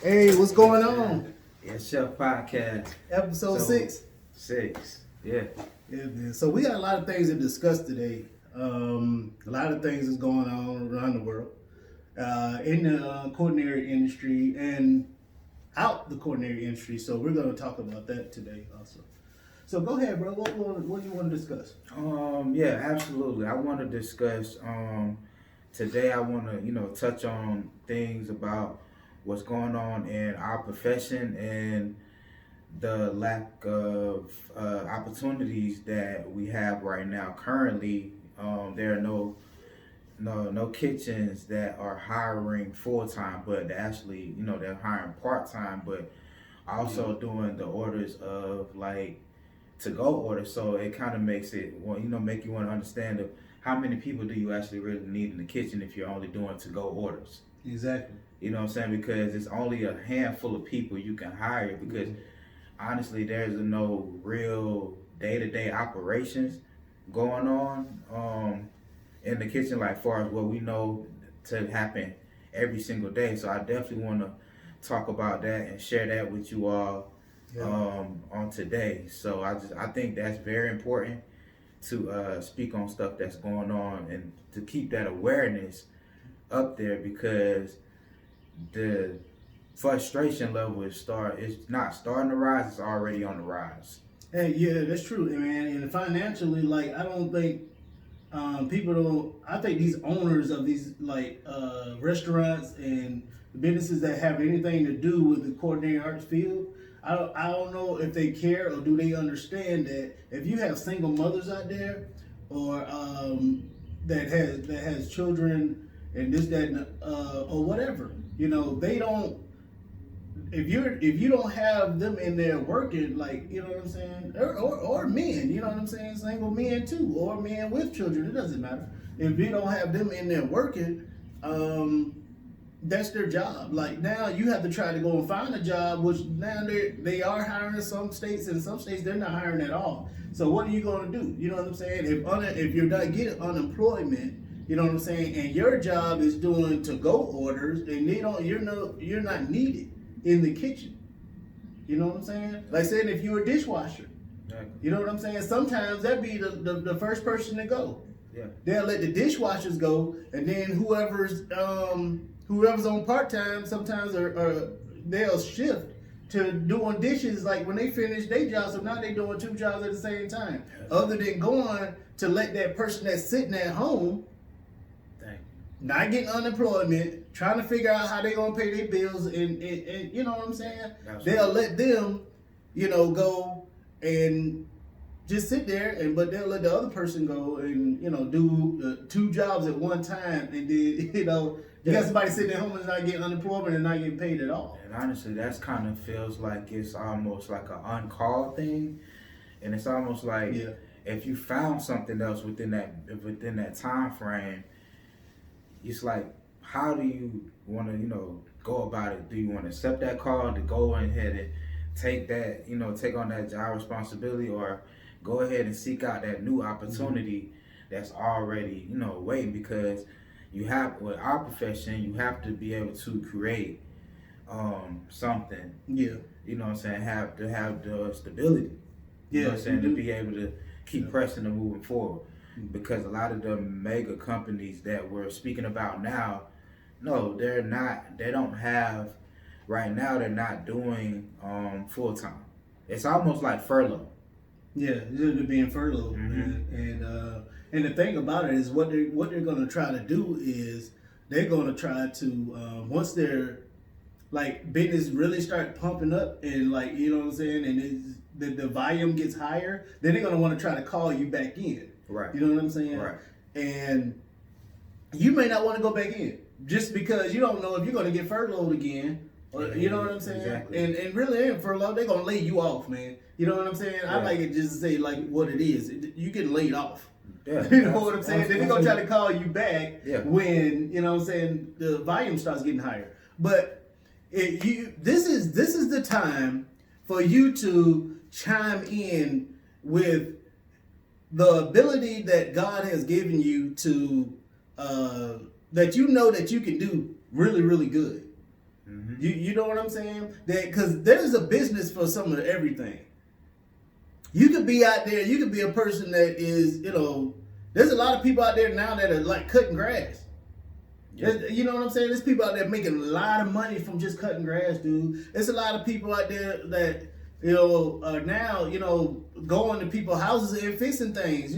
Hey, what's going on? Yeah, Chef Podcast. Episode So 6. 6. Yeah. Yeah, man. So we got a lot of things to discuss today. A lot of things is going on around the world, in the culinary industry and out the culinary industry. So we're going to talk about that today also. So go ahead, bro. What do you want to discuss? Yeah, absolutely. I want to discuss today. I want to touch on things about what's going on in our profession and the lack of opportunities that we have right now. Currently, there are no kitchens that are hiring full time, but actually, they're hiring part time, but also doing the orders of like to go orders. So it kind of makes it make you want to understand how many people do you actually really need in the kitchen if you're only doing to go orders. Exactly. You know what I'm saying? Because it's only a handful of people you can hire because honestly, there's no real day-to-day operations going on in the kitchen, like far as what we know to happen every single day. So I definitely want to talk about that and share that with you all on today. So I think that's very important to speak on stuff that's going on and to keep that awareness up there because the frustration level is not starting to rise, it's already on the rise. Hey, yeah, that's true, man. And financially, like, I don't think people don't. I think these owners of these restaurants and businesses that have anything to do with the culinary arts field, I don't know if they care or do they understand that if you have single mothers out there or that has children and this that and, or whatever, they don't. If you don't have them in there working, like, you know what I'm saying, or men, you know what I'm saying, single men too, or men with children, it doesn't matter. If you don't have them in there working, that's their job. Like, now you have to try to go and find a job, which now they are hiring in some states, and some states they're not hiring at all. So what are you going to do? You know what I'm saying? If you're not getting unemployment, you know what I'm saying, and your job is doing to go orders, and you're not needed in the kitchen. You know what I'm saying? Like saying if you're a dishwasher. Exactly. You know what I'm saying? Sometimes that'd be the first person to go. Yeah. They'll let the dishwashers go, and then whoever's on part-time, sometimes they'll shift to doing dishes like when they finish their job, so now they're doing 2 jobs at the same time. Other than going to let that person that's sitting at home not getting unemployment, trying to figure out how they gonna pay their bills, and you know what I'm saying? They'll let them, go and just sit there, but they'll let the other person go and do 2 jobs at one time, and then you got somebody sitting at home and not getting unemployment and not getting paid at all. And honestly, that's kind of feels like it's almost like an uncalled thing, and it's almost like if you found something else within that time frame. It's like, how do you want to, go about it? Do you want to accept that call to go ahead and take that, take on that job responsibility, or go ahead and seek out that new opportunity that's already, waiting? Because with our profession, you have to be able to create something. Yeah. You know what I'm saying? Have the stability. You know what I'm saying? To be able to keep pressing and moving forward. Because a lot of the mega companies that we're speaking about now, no, they're not. They don't have right now. They're not doing full time. It's almost like furlough. Yeah, they're being furloughed, and the thing about it is what they're going to try to do is they're going to try to once their business really start pumping up and you know what I'm saying, and the volume gets higher, then they're going to want to try to call you back in. Right. You know what I'm saying? Right. And you may not want to go back in just because you don't know if you're going to get furloughed again. Or, you know what I'm saying? Exactly. And really, in furlough, they're going to lay you off, man. You know what I'm saying? Yeah. I like it just to say what it is. You get laid off. Yeah, you know what I'm saying? Then they're going to try to call you back when, you know what I'm saying, the volume starts getting higher. But this is the time for you to chime in with the ability that God has given you to that you know that you can do really, really good. Mm-hmm. You know what I'm saying? That because there's a business for some of everything. You could be out there. You could be a person that is, there's a lot of people out there now that are like cutting grass. Yep. You know what I'm saying? There's people out there making a lot of money from just cutting grass, dude. There's a lot of people out there that are now going to people's houses and fixing things.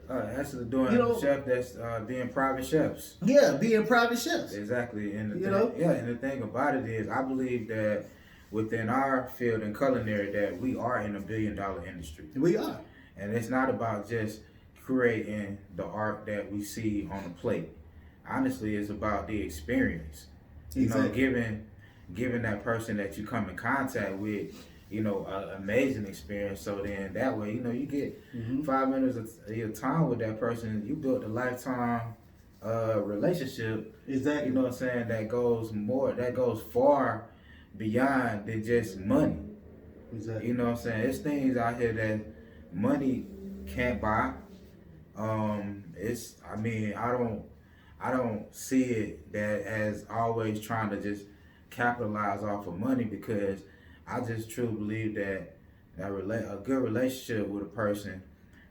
Actually doing chef that's being private chefs. Yeah, being private chefs. Exactly, and the thing about it is, I believe that within our field in culinary, that we are in $1 billion industry. We are, and it's not about just creating the art that we see on the plate. Honestly, it's about the experience. Exactly. Giving that person that you come in contact with, an amazing experience. So then that way, you get 5 minutes of your time with that person. You built a lifetime relationship. Exactly. You know what I'm saying? That goes far beyond than just money. Exactly. You know what I'm saying? There's things out here that money can't buy. I don't see it that as always trying to just capitalize off of money, because I just truly believe that a good relationship with a person,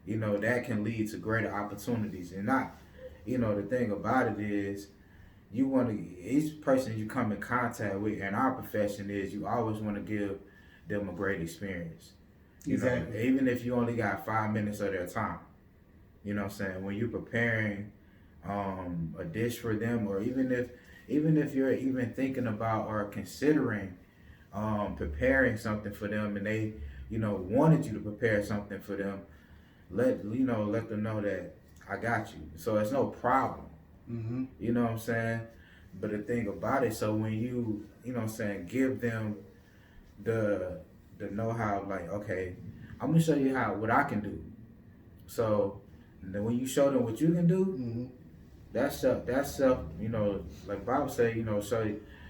that can lead to greater opportunities. And not, the thing about it is, each person you come in contact with in our profession is, you always want to give them a great experience. Exactly. Even if you only got 5 minutes of their time. You know what I'm saying? When you're preparing a dish for them, or even if you're even thinking about or considering preparing something for them, and they wanted you to prepare something for them, let them know that I got you, so it's no problem. Mm-hmm. You know what I'm saying? But the thing about it, so when you know what I'm saying, give them the know-how, like, okay, I'm gonna show you what I can do. So then when you show them what you can do, that's self, like Bible say,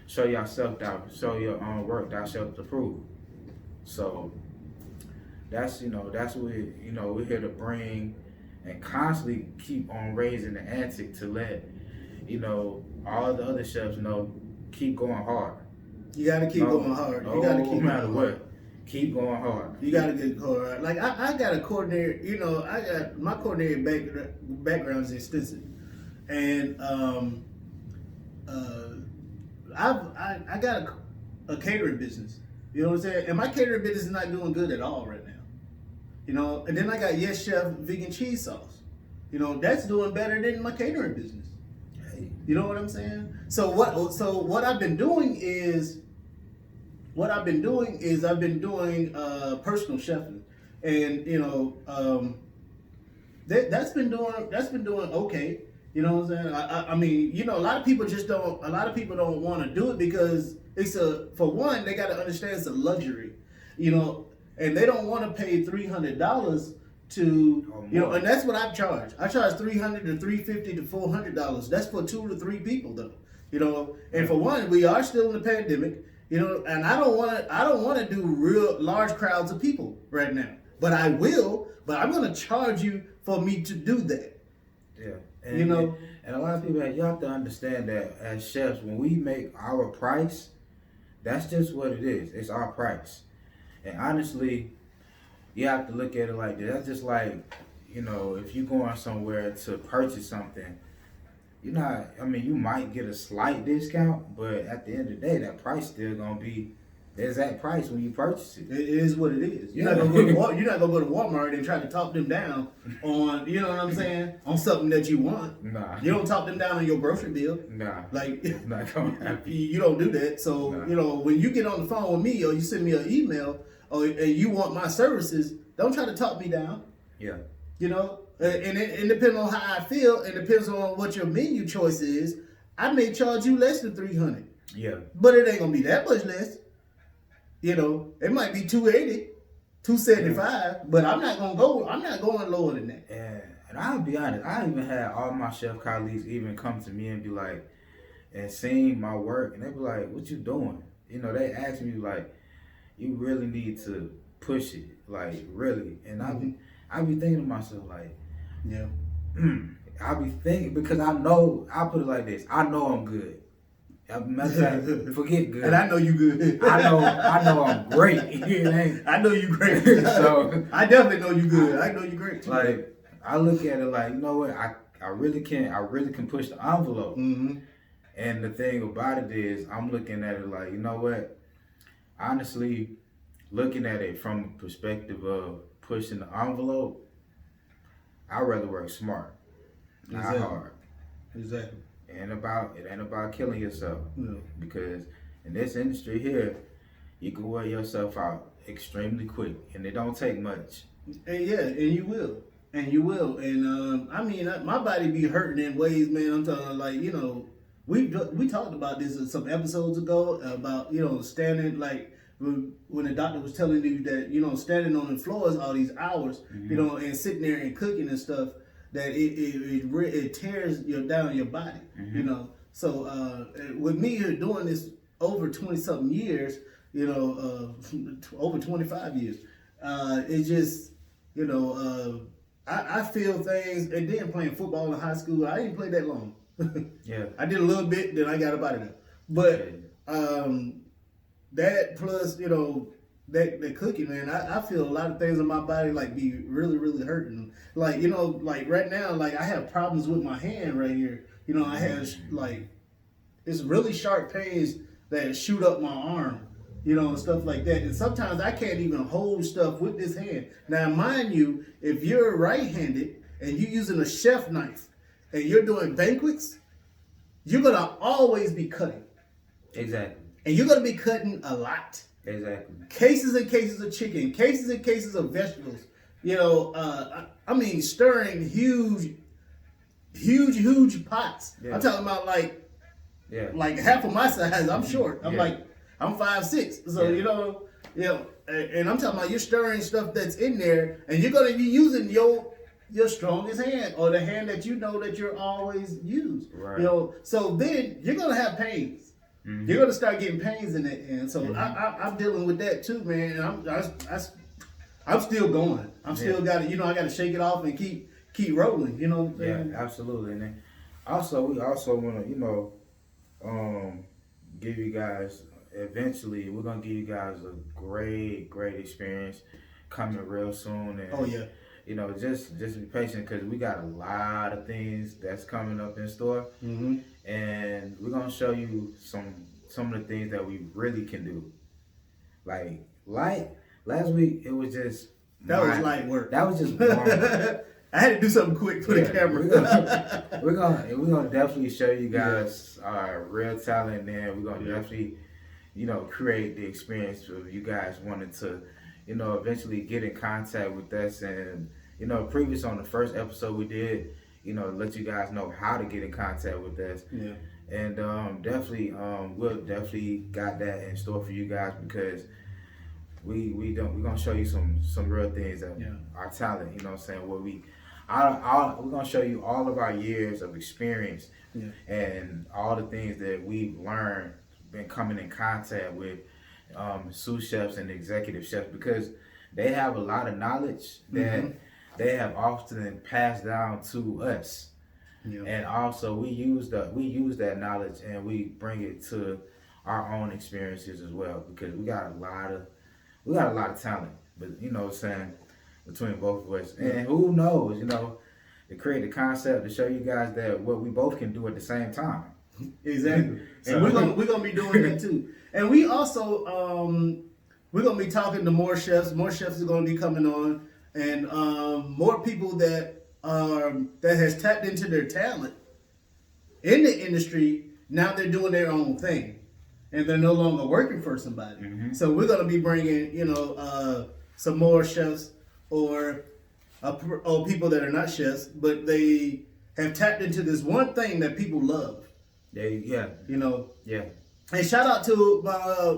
show yourself that, show your own work, thou shalt approve. So that's what we're here to bring, and constantly keep on raising the ante to let all the other chefs keep going hard. You gotta keep going hard. You gotta keep no matter going what. hard. Keep going hard. You gotta get hard. Like I got a coordinator. I got my coordinator background is extensive, and I got a catering business. You know what I'm saying? And my catering business is not doing good at all right now. And then I got Yes Chef vegan cheese sauce. That's doing better than my catering business. Hey. You know what I'm saying? So what I've been doing is I've been doing personal chefing, and that's been doing okay. You know what I'm saying? I mean, a lot of people don't want to do it because for one, they got to understand it's a luxury, and they don't want to pay $300 to, and that's what I charge. I charge $300 to $350 to $400. That's for 2 to 3 people though, and for one, we are still in the pandemic, and I don't want to do real large crowds of people right now, but I'm going to charge you for me to do that. Yeah. And a lot of people, you have to understand that as chefs, when we make our price, that's just what it is. It's our price. And honestly, you have to look at it like this. That's just like, if you're going somewhere to purchase something, you might get a slight discount, but at the end of the day, that price still gonna be the exact price when you purchase it. It is what it is. You're not gonna go to Walmart and try to talk them down on, you know what I'm saying, on something that you want. Nah. You don't talk them down on your grocery bill. Nah. Like, not gonna happen. You don't do that. So, Nah. When you get on the phone with me or you send me an email and you want my services, don't try to talk me down. Yeah. And it depends on how I feel, and depends on what your menu choice is. I may charge you less than $300. Yeah. But it ain't gonna be that much less. It might be $280, $275, but I'm not going lower than that. And I'll be honest, I even had all my chef colleagues even come to me and be like, and seeing my work, and they be like, "What you doing?" They ask me like, "You really need to push it, like really." And I be thinking to myself like, yeah. I be thinking, because I know, I'll put it like this, I know I'm good. Matter of fact, forget good. And I know you good. I know I'm great. It ain't. I know you great. So I definitely know you good. I know you great too. like I look at it like, you know what, I really can push the envelope. Mm-hmm. And the thing about it is, I'm looking at it like, you know what, honestly, looking at it from a perspective of pushing the envelope, I'd rather work smart, not hard. Exactly. It ain't about killing yourself. Yeah. Because in this industry here, you can wear yourself out extremely quick, and it don't take much. And yeah, and you will. And I mean, my body be hurting in ways, man. I'm talking like, you know, we talked about this some episodes ago about, you know, standing like when the doctor was telling you that, you know, standing on the floors all these hours, you know, and sitting there and cooking and stuff, that it tears down your body, you know. So with me here doing this over 20 something years, you know, over 25 years, it just, you know, I feel things. And then playing football in high school, I didn't play that long. Yeah, I did a little bit, then I got up out of there. But that plus, you know, that cooking, man, I feel a lot of things in my body like be really, really hurting. Like, you know, like right now, like I have problems with my hand right here. You know, I have like, it's really sharp pains that shoot up my arm, you know, and stuff like that. And sometimes I can't even hold stuff with this hand. Now, mind you, if you're right-handed and you're using a chef knife and you're doing banquets, you're going to always be cutting. exactly. And you're going to be cutting a lot. Exactly. Cases and cases of chicken, cases and cases of vegetables. You know, I mean, stirring huge pots. Yeah. I'm talking about like half of my size. I'm short. I'm 5'6". So you know, and I'm talking about you're stirring stuff that's in there, and you're gonna be using your strongest hand or the hand that you know that you're always use. Right. You know, so then you're gonna have pains. Mm-hmm. You're gonna start getting pains in that hand. So I'm dealing with that too, man. And I'm still going. I'm still got to, you know, I got to shake it off and keep rolling. You know what I'm saying? Yeah, absolutely. And then we also want to, you know, give you guys. Eventually, we're gonna give you guys a great experience coming real soon. And, you know, just be patient because we got a lot of things that's coming up in store. Mm-hmm. And we're gonna show you some of the things that we really can do. Like last week, it was just was light work. That was just boring. I had to do something quick for the camera. We're gonna definitely show you guys our real talent, and we're gonna definitely, you know, create the experience of you guys wanting to, you know, eventually get in contact with us. And, you know, previous on the first episode we did, you know, let you guys know how to get in contact with us. Yeah. And we'll definitely got that in store for you guys because we're gonna show you some real things that our talent, you know what I'm saying, what we're gonna show you all of our years of experience and all the things that we've learned, been coming in contact with sous chefs and executive chefs, because they have a lot of knowledge that they have often passed down to us. Yeah. And also we use that knowledge and we bring it to our own experiences as well, because we got a lot of talent, but you know what I'm saying, between both of us. And who knows, you know, to create the concept to show you guys that what we both can do at the same time. Exactly. So and we're gonna be doing that too. And we also we're gonna be talking to more chefs. More chefs are gonna be coming on, and more people that has tapped into their talent in the industry. Now they're doing their own thing, and they're no longer working for somebody. Mm-hmm. So we're gonna be bringing, you know, some more chefs or people that are not chefs, but they have tapped into this one thing that people love. Yeah. You know. Yeah. And shout out to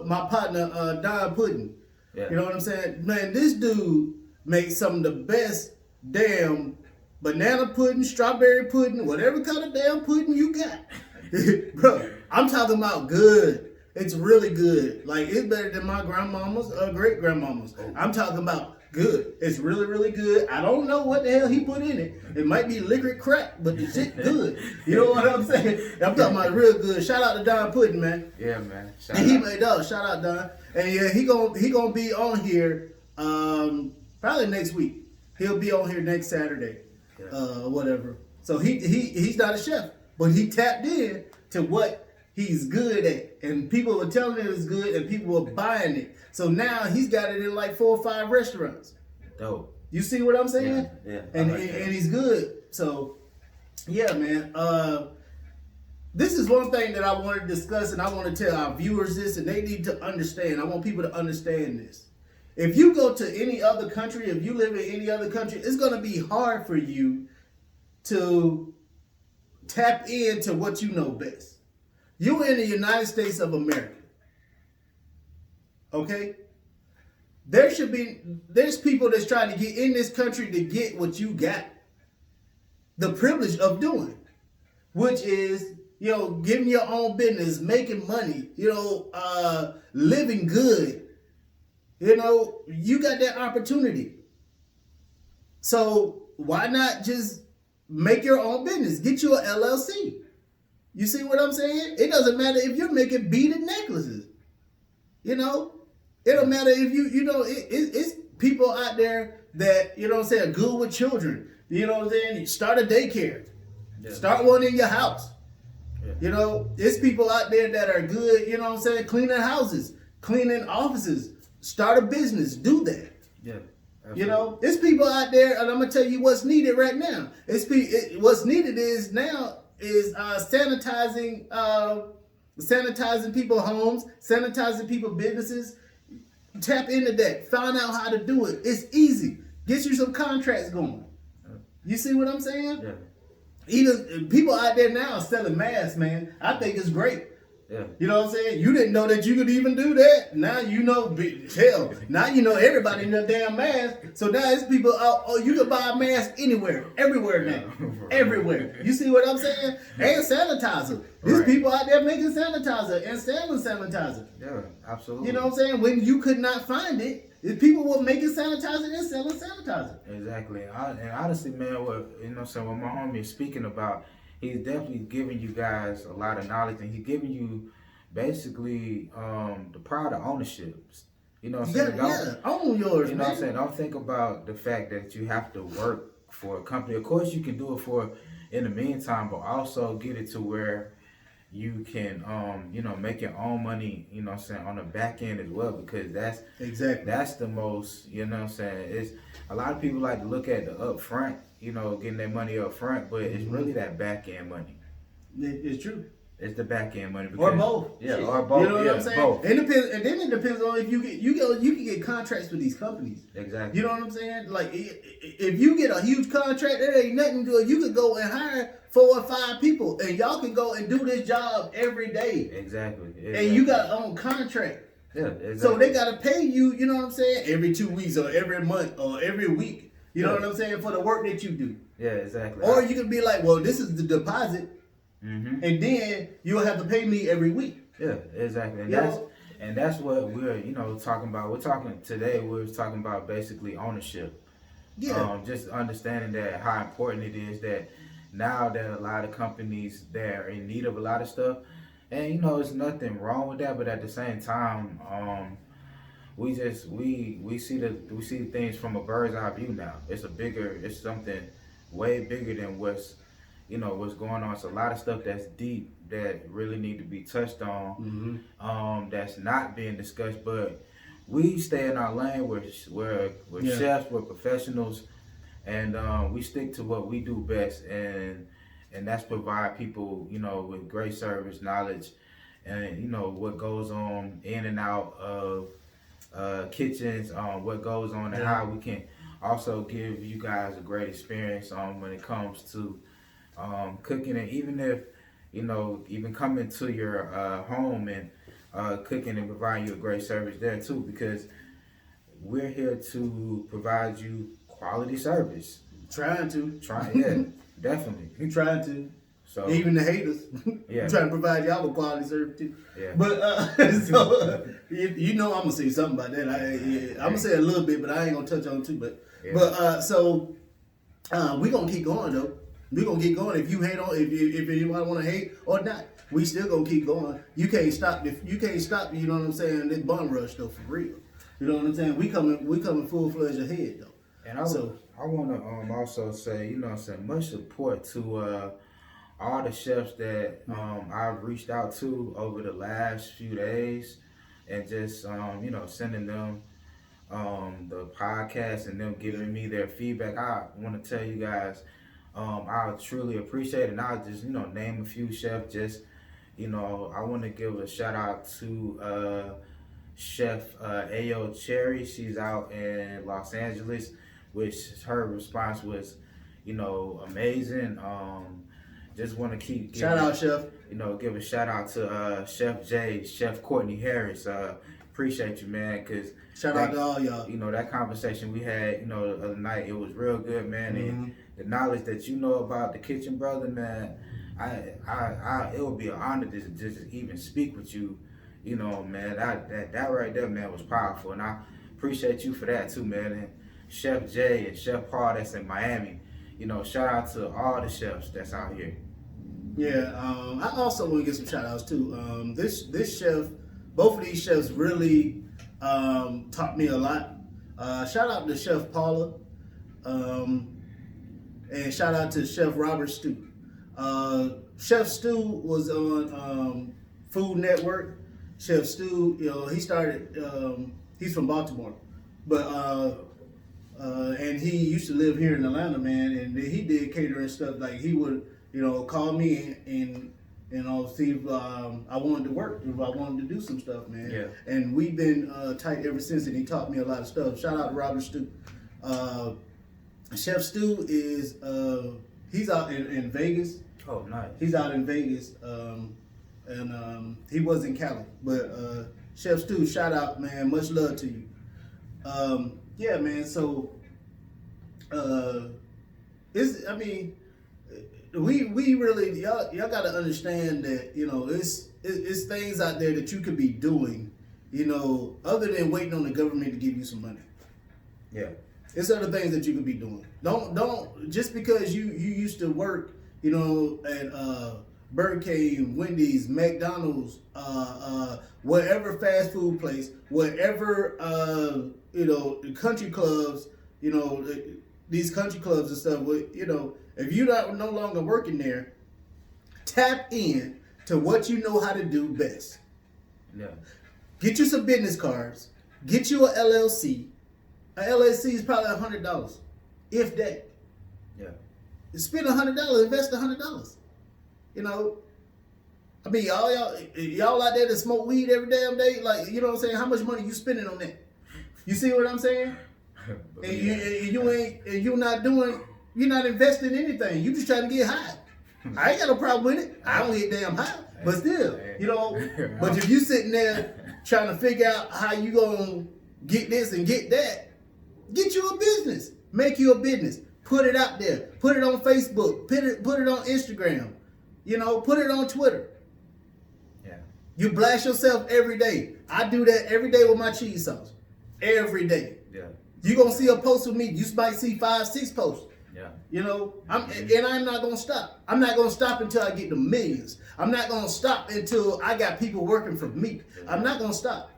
my partner Don Pudding. Yeah. You know what I'm saying? Man, this dude makes some of the best damn banana pudding, strawberry pudding, whatever kind of damn pudding you got. Bro, I'm talking about good. It's really good. Like, it's better than my grandmama's or great grandmama's. Oh. I'm talking about Good. It's really, really good. I don't know what the hell he put in it. It might be liquid crack, but the shit good. You know what I'm saying? I'm talking about real good. Shout out to Don Puddin, man. Yeah, man. Shout And he out. made up. Shout out Don. And yeah, he gonna be on here probably next week. He'll be on here next Saturday, whatever. So he's not a chef, but he tapped in to what he's good at, and people were telling him it's good, and people were buying it. So now he's got it in like 4 or 5 restaurants. Dope. You see what I'm saying? Yeah. And like that. and he's good. So yeah, man. This is one thing that I want to discuss, and I want to tell our viewers this, and they need to understand. I want people to understand this. If you go to any other country, if you live in any other country, it's going to be hard for you to tap into what you know best. You're in the United States of America. Okay? There's people that's trying to get in this country to get what you got. The privilege of doing, which is, getting your own business, making money, living good. You got that opportunity. So why not just make your own business? Get you an LLC. You see what I'm saying? It doesn't matter if you're making beaded necklaces. It don't matter if it's people out there that, are good with children. Start a daycare. Yeah. Start one in your house. Yeah. It's people out there that are good, cleaning houses, cleaning offices. Start a business. Do that. Yeah. It's people out there, and I'm gonna tell you what's needed right now. What's needed is sanitizing people's homes, sanitizing people's businesses. Tap into that. Find out how to do it. It's easy. Get you some contracts going. You see what I'm saying? Yeah. Even people out there now selling masks, man. I think it's great. Yeah. You know what I'm saying? You didn't know that you could even do that. Now you know, hell, now you know everybody in the damn mask. So now it's people, you can buy a mask anywhere, everywhere now. Everywhere. You see what I'm saying? And sanitizer. There's people out there making sanitizer and selling sanitizer. Yeah, absolutely. You know what I'm saying? When you could not find it, people were making sanitizer and selling sanitizer. Exactly. And honestly, man, what my homie is speaking about, he's definitely giving you guys a lot of knowledge, and he's giving you basically the pride of ownership. You know what I'm saying? Own yours, you know what I'm saying? Don't think about the fact that you have to work for a company. Of course, you can do it in the meantime, but also get it to where you can, make your own money, on the back end as well, because that's the most, it's a lot of people like to look at the upfront, getting their money up front, but it's really that back end money. It's true. It's the back end money. Or both. Yeah, or both. You know what I'm saying? Both. It depends, and then it depends on if you can get contracts with these companies. Exactly. You know what I'm saying? Like if you get a huge contract, there ain't nothing to it. You could go and hire 4 or 5 people, and y'all can go and do this job every day. Exactly. And you got on contract. Yeah, exactly. So they gotta pay you. You know what I'm saying? Every 2 weeks or every month or every week. You know what I'm saying? For the work that you do. Yeah, exactly. Or you can be like, well, this is the deposit. Mm-hmm. And then you'll have to pay me every week. Yeah, exactly. And that's what we're talking about. We're talking about basically ownership. Yeah. Just understanding that how important it is that now that a lot of companies they're in need of a lot of stuff, and there's nothing wrong with that, but at the same time, we see things from a bird's eye view now. It's something way bigger than what's going on. It's a lot of stuff that's deep that really need to be touched on. Mm-hmm. That's not being discussed, but we stay in our lane. We're chefs, we're professionals, and we stick to what we do best, and that's provide people with great service, knowledge, and what goes on in and out of kitchens, what goes on, and how we can also give you guys a great experience when it comes to cooking, and even if even coming to your home and cooking and providing you a great service there too, because we're here to provide you quality service. Trying to. Yeah, definitely. You trying to. So even the haters, yeah, trying to provide y'all with quality service too. yeah. But you know, I'm gonna say something about that. I'm gonna say a little bit, but I ain't gonna touch on it too. Yeah. We gonna keep going though. We gonna keep going. If you hate on, if anybody wanna hate or not, we still gonna keep going. You can't stop. You know what I'm saying? This bum rush though, for real. You know what I'm saying? We coming full fledged ahead though. And I want to also say, you know what I'm saying, much support to all the chefs that I've reached out to over the last few days, and just you know, sending them the podcast and them giving me their feedback. I want to tell you guys, I truly appreciate it. And I'll just, you know, name a few chefs. Just, you know, I want to give a shout out to Chef Ayo Cherry. She's out in Los Angeles, which her response was, you know, amazing. Just want to keep giving, shout out, Chef. You know, give a shout out to Chef J, Chef Courtney Harris. Appreciate you, man, because shout out to all y'all. You know, that conversation we had, you know, the other night, it was real good, man. And the knowledge that you know about the Kitchen Brother, man, it would be an honor to just even speak with you. You know, man, that right there, man, was powerful, and I appreciate you for that too, man. And Chef Jay and Chef Paul that's in Miami, you know, shout out to all the chefs that's out here. Yeah, I also want to give some shout outs too. This chef, both of these chefs really taught me a lot. Shout out to Chef Paula, and shout out to Chef Robert Stu. Chef Stu was on Food Network. Chef Stu, you know, he started. He's from Baltimore, but and he used to live here in Atlanta, man. And he did catering stuff. Like he would, you know, call me and you know, see if I wanted to work, if I wanted to do some stuff, man. Yeah. And we've been tight ever since, and he taught me a lot of stuff. Shout out to Robert Stu. Chef Stu is he's out in Vegas. Oh, nice. He's out in Vegas, and he was in Cali. But Chef Stu, shout out, man. Much love to you. Yeah, man. So, we really y'all got to understand that, you know, it's things out there that you could be doing, you know, other than waiting on the government to give you some money. Yeah. It's other things that you could be doing. Don't just because you used to work, you know, at Burger King, Wendy's, McDonald's, whatever fast food place, whatever you know, the country clubs, you know, these country clubs and stuff. You know, if you're no longer working there, tap in to what you know how to do best. Yeah. Get you some business cards. Get you an LLC. A LLC is probably $100, if that. Yeah. Spend $100, invest $100. You know, I mean, y'all out there that smoke weed every damn day, like, you know what I'm saying? How much money you spending on that? You see what I'm saying? You're not investing in anything. You just trying to get high. I ain't got no problem with it. I don't get damn high, but still, you know. But if you sitting there trying to figure out how you gonna get this and get that, get you a business. Make you a business. Put it out there. Put it on Facebook. Put it on Instagram. You know, put it on Twitter. Yeah. You blast yourself every day. I do that every day with my cheese sauce. Every day. Yeah. You gonna see a post with me. You might see 5-6 posts. Yeah. You know, I'm not gonna stop. I'm not gonna stop until I get the millions. I'm not gonna stop until I got people working for me. I'm not gonna stop.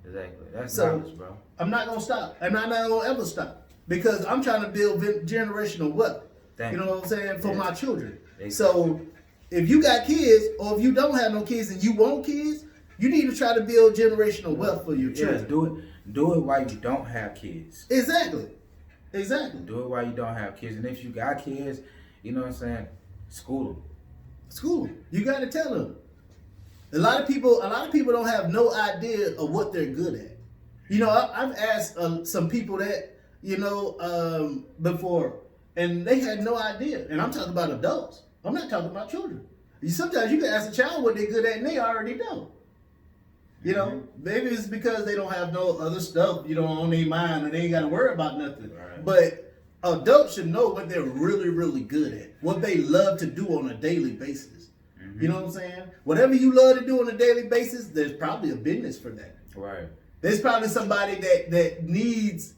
Exactly. That's knowledge, bro. I'm not gonna stop, and I'm not gonna ever stop because I'm trying to build generational wealth. You know what I'm saying, for my children. Exactly. So if you got kids, or if you don't have no kids and you want kids, you need to try to build generational wealth for your children. Do it while you don't have kids. Exactly. Do it while you don't have kids, and if you got kids, you know what I'm saying, school them. You got to tell them. A lot of people don't have no idea of what they're good at. You know, I've asked some people that, you know, before, and they had no idea. And I'm talking about adults. I'm not talking about children. Sometimes you can ask a child what they're good at, and they already know. You know, maybe it's because they don't have no other stuff, you know, on their mind, and they ain't got to worry about nothing. Right. But adults should know what they're really, really good at, what they love to do on a daily basis. You know what I'm saying? Whatever you love to do on a daily basis, there's probably a business for that. Right. There's probably somebody that needs,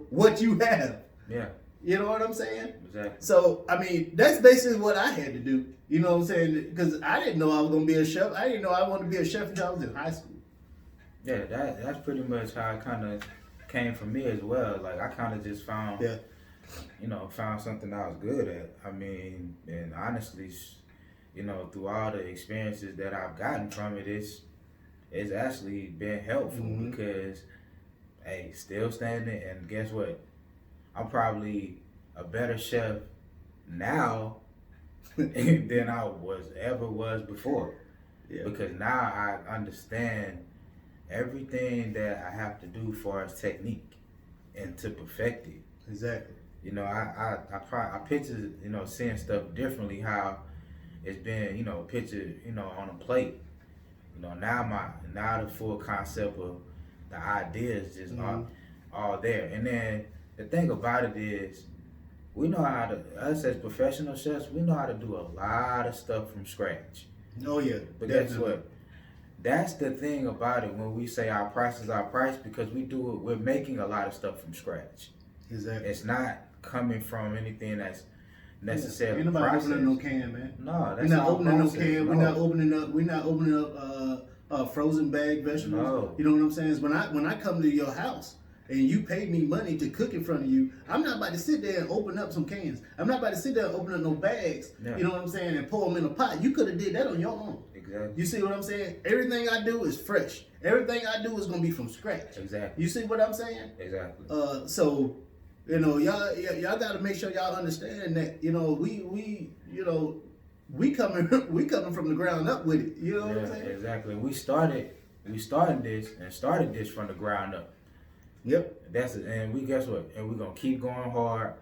what you have. Yeah. You know what I'm saying? Exactly. So, I mean, that's basically what I had to do. You know what I'm saying? Because I didn't know I was going to be a chef. I didn't know I wanted to be a chef until I was in high school. Yeah, that's pretty much how it kind of came from me as well. Like, I kind of just found, found something I was good at. I mean, and honestly, through all the experiences that I've gotten from it, it's actually been helpful because, hey, still standing, and guess what? I'm probably a better chef now than I was before. Yeah. Because now I understand everything that I have to do for as technique and to perfect it. Exactly. I picture, seeing stuff differently, how it's been, pictured, on a plate. Now the full concept of the idea is just all there. And then the thing about it is, we know how to, us as professional chefs, we know how to do a lot of stuff from scratch. Oh yeah. But guess what? That's the thing about it when we say our price is our price, because we're making a lot of stuff from scratch. Exactly. It's not coming from anything that's necessarily Ain't nobody processed. opening no can, man. No, that's we're not opening processed. no can. No. We're not opening up frozen bag vegetables. No. You know what I'm saying? Is when I come to your house and you pay me money to cook in front of you, I'm not about to sit there and open up some cans. I'm not about to sit there and open up no bags. Yeah. You know what I'm saying? And pour them in a pot. You could have did that on your own. Exactly. You see what I'm saying? Everything I do is fresh. Everything I do is gonna be from scratch. Exactly. You see what I'm saying? Exactly. So, y'all gotta make sure y'all understand that, we coming from the ground up with it. You know what I'm saying? Exactly. We started this from the ground up. Yep. That's it. And we guess what? And we're gonna keep going hard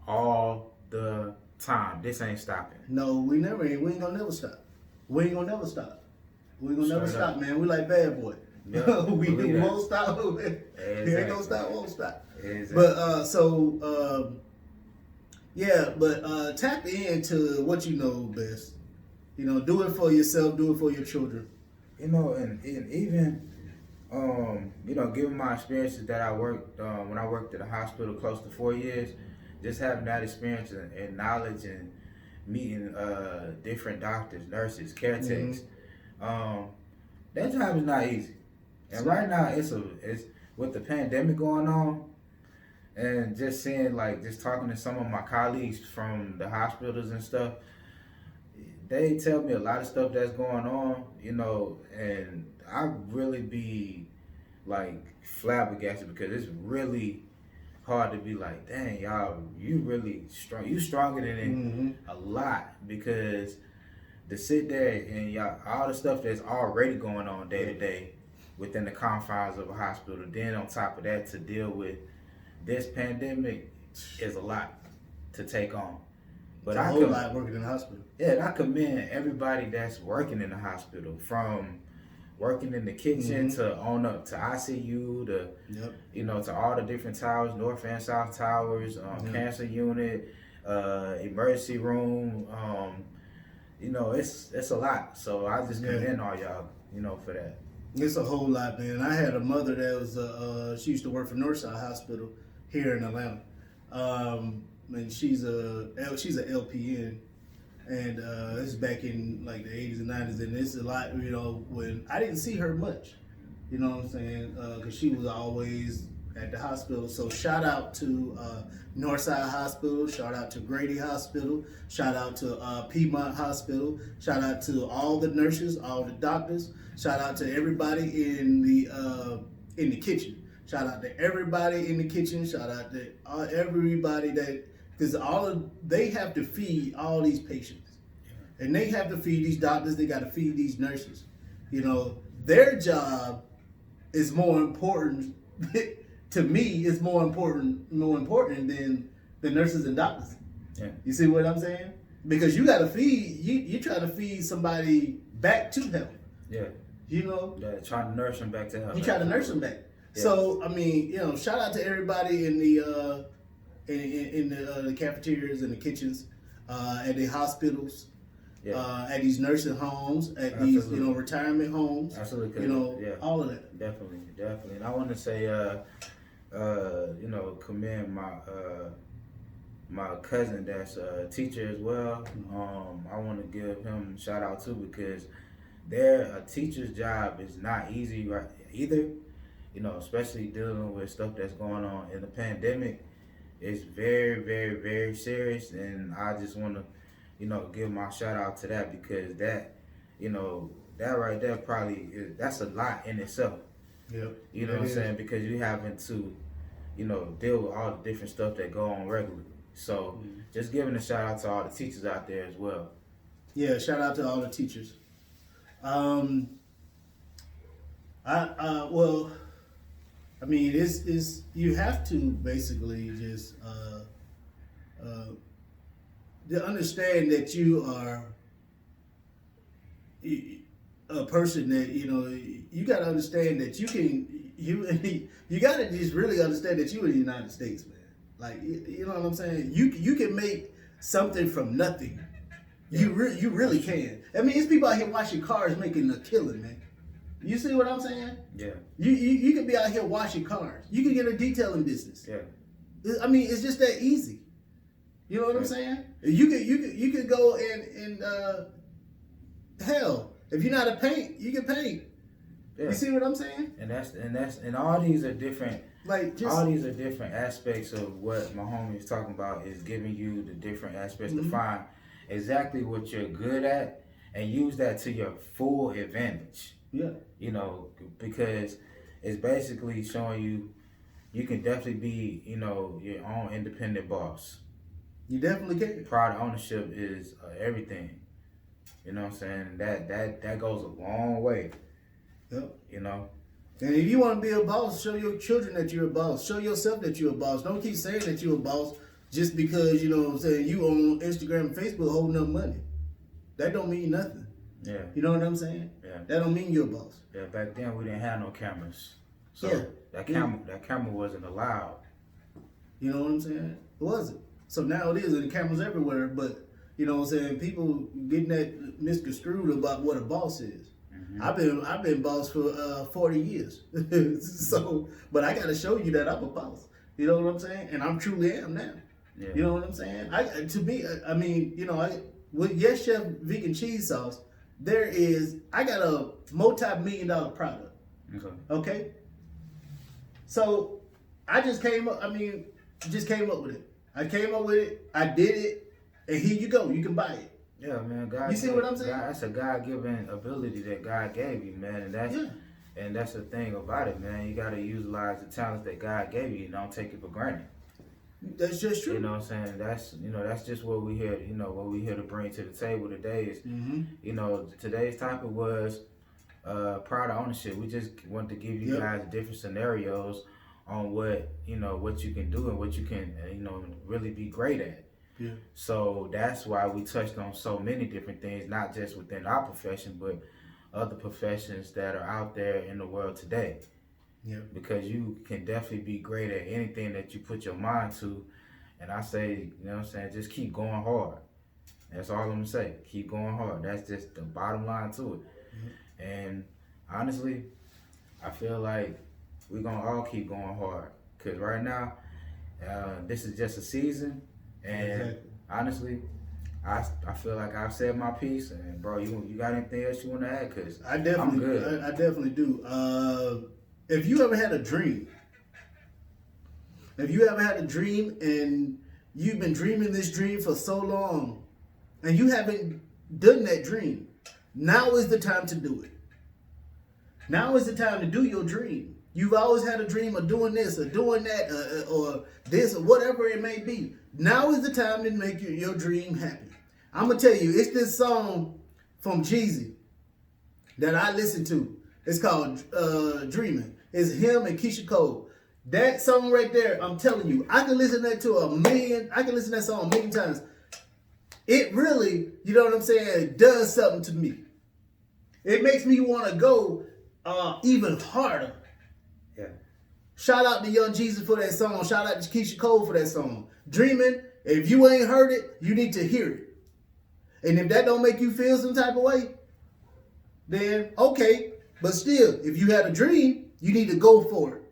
all the time. This ain't stopping. No, we ain't gonna never stop. We ain't gonna never stop. We ain't gonna never stop, man. We like Bad Boy. Yeah, we won't stop. Exactly. We ain't gonna stop, won't stop. Exactly. But tap into what you know best. Do it for yourself, do it for your children. And even given my experiences that I worked when I worked at a hospital close to 4 years, just having that experience and knowledge and meeting different doctors, nurses, caretakers, that job is not easy. And right now it's with the pandemic going on, and just seeing, just talking to some of my colleagues from the hospitals and stuff, they tell me a lot of stuff that's going on, and I really be flabbergasted, because it's really hard to be like, dang, y'all, you really strong. You stronger than it a lot, because to sit there and y'all, all the stuff that's already going on day to day within the confines of a hospital, then on top of that, to deal with this pandemic is a lot to take on. But it's a whole lot working in the hospital. Yeah, and I commend everybody that's working in the hospital, from working in the kitchen to on up to ICU, to all the different towers, North and South towers, cancer unit, emergency room. It's a lot. So I just commend all y'all, for that. It's a whole lot, man. I had a mother that was she used to work for Northside Hospital here in Atlanta, and she's a LPN. And this is back in the 80s and 90s, and it's a lot, when I didn't see her much, you know what I'm saying, because she was always at the hospital. So shout out to Northside Hospital, shout out to Grady Hospital, shout out to Piedmont Hospital, shout out to all the nurses, all the doctors, shout out to everybody in the kitchen, shout out to everybody in the kitchen, shout out to everybody because they have to feed all these patients, and they have to feed these doctors. They got to feed these nurses. Their job is more important to me. It's more important than the nurses and doctors. Yeah. You see what I'm saying? Because you got to feed. You try to feed somebody back to health. Yeah. Yeah, trying to nurse them back to health. You try to nurse them back. Yeah. So I mean, shout out to everybody in in the cafeterias and the kitchens, at the hospitals, at these nursing homes, at these retirement homes. Absolutely. All of that. Definitely. And I want to say, commend my cousin that's a teacher as well. I want to give him a shout out too, because a teacher's job is not easy right either. Especially dealing with stuff that's going on in the pandemic. It's very, very, very serious, and I just want to, give my shout out to that, because that right there that's a lot in itself. Yep. You know what I'm saying? Because you having to, deal with all the different stuff that go on regularly. So just giving a shout out to all the teachers out there as well. Yeah, shout out to all the teachers. It's you have to basically just to understand that you are a person that you got to understand that you got to just really understand that you're in the United States, man. Like you know what I'm saying? You can make something from nothing. Yeah. You really can. I mean, it's people out here washing cars making a killing, man. You see what I'm saying? Yeah. You could be out here washing cars. You can get a detailing business. Yeah. I mean, it's just that easy. You know what I'm saying? You could go and hell, if you're not a paint, you can paint. Yeah. You see what I'm saying? And all these are different. All these are different aspects of what my homie is talking about, is giving you the different aspects to find exactly what you're good at and use that to your full advantage. Yeah. Because it's basically showing you can definitely be, your own independent boss. You definitely can. Pride of ownership is everything. You know what I'm saying? That goes a long way. Yep. And if you want to be a boss, show your children that you're a boss. Show yourself that you're a boss. Don't keep saying that you're a boss just because, you on Instagram and Facebook holding up money. That don't mean nothing. Yeah. You know what I'm saying? Yeah. That don't mean you're a boss. Yeah, back then we didn't have no cameras. So that camera wasn't allowed. You know what I'm saying? It wasn't. So now it is, and the cameras everywhere, but you know what I'm saying, people getting that misconstrued about what a boss is. I've been boss for 40 years. So, but I got to show you that I'm a boss. You know what I'm saying? And I'm truly am now. Yeah. You know what I'm saying? With Yes Chef vegan cheese sauce, I got a multi-million-dollar product. Okay? So I just came up with it. I came up with it, I did it, and here you go. You can buy it. Yeah, man. God, you see what I'm saying? That's a God-given ability that God gave you, man. And that's the thing about it, man. You got to utilize the talents that God gave you and don't take it for granted. That's just true. You know what I'm saying? That's just what we here, what we here to bring to the table today is, today's topic was pride of ownership. We just want to give you guys different scenarios on what you can do and what you can, really be great at. Yeah. So that's why we touched on so many different things, not just within our profession, but other professions that are out there in the world today. Yeah. Because you can definitely be great at anything that you put your mind to. And I say, just keep going hard. That's all I'm going to say. Keep going hard. That's just the bottom line to it. Mm-hmm. And honestly, I feel like we're going to all keep going hard. Because right now, this is just a season. And honestly, I feel like I've said my piece. And bro, you got anything else you want to add? Because I'm good. I definitely do. If you ever had a dream, and you've been dreaming this dream for so long and you haven't done that dream, now is the time to do it. Now is the time to do your dream. You've always had a dream of doing this or doing that or this or whatever it may be. Now is the time to make your dream happen. I'm going to tell you, it's this song from Jeezy that I listen to. It's called Dreaming. It's him and Keisha Cole. That song right there, I'm telling you, I can listen to that song a million times. It really, you know what I'm saying, does something to me. It makes me want to go even harder. Yeah. Shout out to Young Jesus for that song. Shout out to Keisha Cole for that song. Dreaming, if you ain't heard it, you need to hear it. And if that don't make you feel some type of way, then okay. But still, if you had a dream, you need to go for it.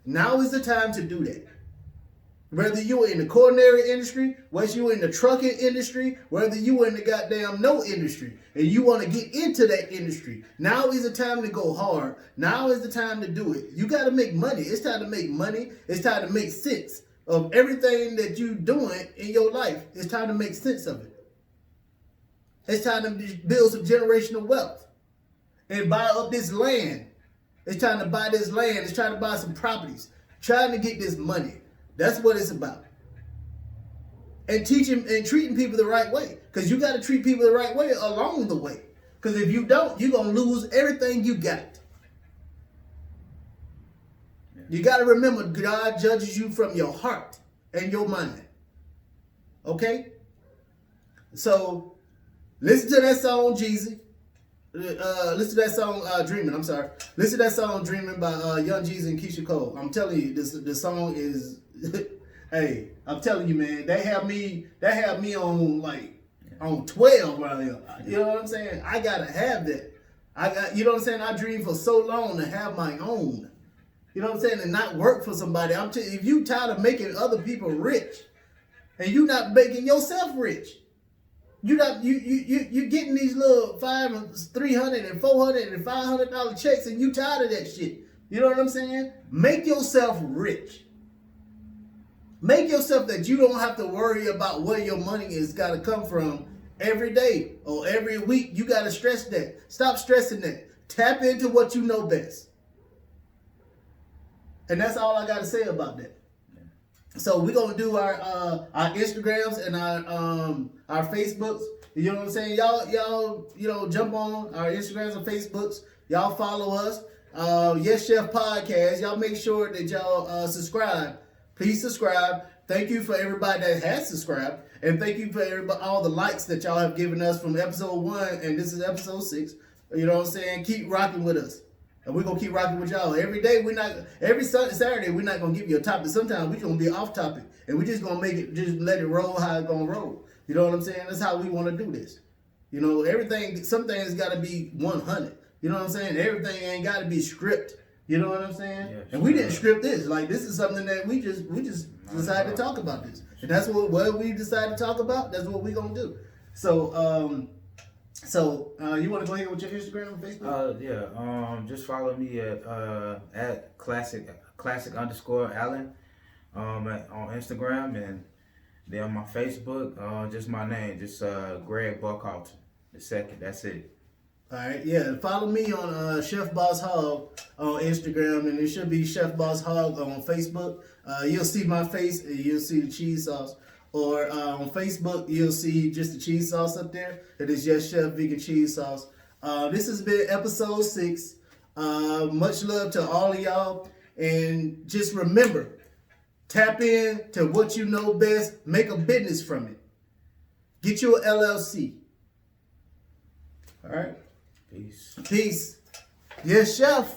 Now is the time to do that. Whether you're in the culinary industry, whether you're in the trucking industry, whether you're in the goddamn no industry, and you want to get into that industry, now is the time to go hard. Now is the time to do it. You got to make money. It's time to make money. It's time to make sense of everything that you're doing in your life. It's time to make sense of it. It's time to build some generational wealth and buy up this land. It's time to buy this land. It's trying to buy some properties. Trying to get this money. That's what it's about. And teaching and treating people the right way. Because you got to treat people the right way along the way. Because if you don't, you're going to lose everything you got. Yeah. You got to remember, God judges you from your heart and your mind. Okay? So, listen to that song, Jeezy. Listen to that song, Dreaming. I'm sorry. Listen to that song, Dreaming by Young Jeezy and Keisha Cole. I'm telling you, this song is... Hey, I'm telling you, man, they have me on on 12 right here. You know what I'm saying? I gotta have that. You know what I'm saying? I dreamed for so long to have my own. You know what I'm saying? And not work for somebody. I'm telling you, if you tired of making other people rich, and you not making yourself rich, you getting these little $500, $300, and $400 and $500 checks, and you tired of that shit. You know what I'm saying? Make yourself rich. Make yourself that you don't have to worry about where your money is got to come from every day or every week. You got to stress that. Stop stressing that. Tap into what you know best. And that's all I got to say about that. So we're going to do our Instagrams and our Facebooks. You know what I'm saying? Y'all, jump on our Instagrams and Facebooks. Y'all follow us. Yes Chef Podcast. Y'all make sure that y'all subscribe. Please subscribe. Thank you for everybody that has subscribed. And thank you for all the likes that y'all have given us from episode 1. And this is episode 6. You know what I'm saying? Keep rocking with us. And we're going to keep rocking with y'all. Every day, every Saturday, we're not going to give you a topic. Sometimes we're going to be off topic. And we're just going to just let it roll how it's going to roll. You know what I'm saying? That's how we want to do this. You know, some things got to be 100. You know what I'm saying? Everything ain't got to be scripted. You know what I'm saying? Yeah, and we didn't script this. Like, this is something that we just decided to talk about this. And that's what we decided to talk about. That's what we're going to do. So, you want to go ahead with your Instagram and Facebook? Just follow me at classic_Allen on Instagram, and then on my Facebook, just my name, just Greg Buckhalter II. That's it. All right, yeah. Follow me on Chef Boss Hog on Instagram, and it should be Chef Boss Hog on Facebook. You'll see my face, and you'll see the cheese sauce. Or on Facebook, you'll see just the cheese sauce up there. It is Yes Chef Vegan Cheese Sauce. This has been episode 6. Much love to all of y'all, and just remember, tap in to what you know best. Make a business from it. Get you an LLC. All right. Peace. Peace. Yes, Chef.